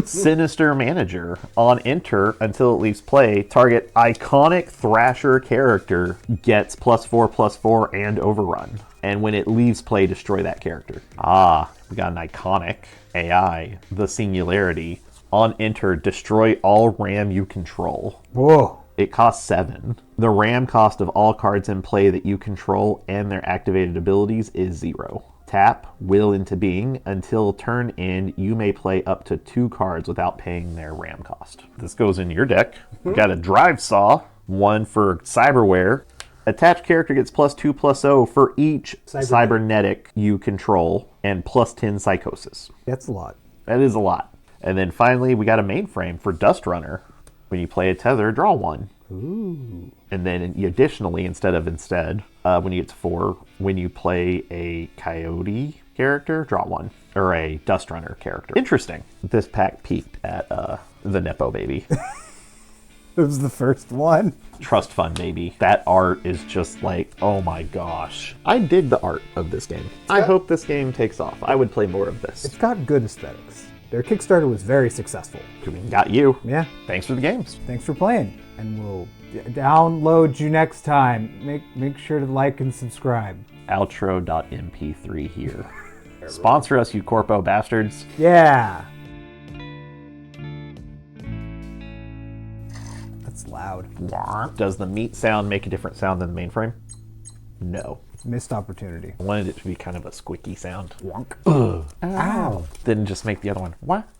[SPEAKER 2] Sinister Manager. On enter, until it leaves play, target iconic Thrasher character gets +4/+4 and overrun. And when it leaves play, destroy that character. Ah, we got an iconic AI, the Singularity. On enter, destroy all RAM you control.
[SPEAKER 1] Whoa.
[SPEAKER 2] It costs 7. The RAM cost of all cards in play that you control and their activated abilities is 0. Tap Will into being. Until turn end, you may play up to 2 cards without paying their RAM cost. This goes in your deck. We got a Drive Saw, 1 for Cyberware. Attached character gets +2/+0 for each cybernetic you control and +10 Psychosis.
[SPEAKER 1] That's a lot.
[SPEAKER 2] That is a lot. And then finally, we got a Mainframe for Dust Runner. When you play a tether, draw 1.
[SPEAKER 1] Ooh.
[SPEAKER 2] And then additionally, when you get to 4, when you play a Coyote character, draw 1. Or a Dust Runner character. Interesting. This pack peaked at the Nepo Baby.
[SPEAKER 1] It was the first one.
[SPEAKER 2] Trust Fund Baby. That art is just like, oh my gosh. I dig the art of this game. I hope this game takes off. I would play more of this.
[SPEAKER 1] It's got good aesthetics. Their Kickstarter was very successful.
[SPEAKER 2] Got you.
[SPEAKER 1] Yeah.
[SPEAKER 2] Thanks for the games.
[SPEAKER 1] Thanks for playing. And we'll download you next time. Make sure to like and subscribe.
[SPEAKER 2] Outro.mp3 here. Sponsor us, you corpo bastards.
[SPEAKER 1] Yeah. That's loud.
[SPEAKER 2] Does the meat sound make a different sound than the mainframe? No.
[SPEAKER 1] Missed opportunity.
[SPEAKER 2] I wanted it to be kind of a squeaky sound.
[SPEAKER 1] Wonk.
[SPEAKER 2] Ow. Then just make the other one. What?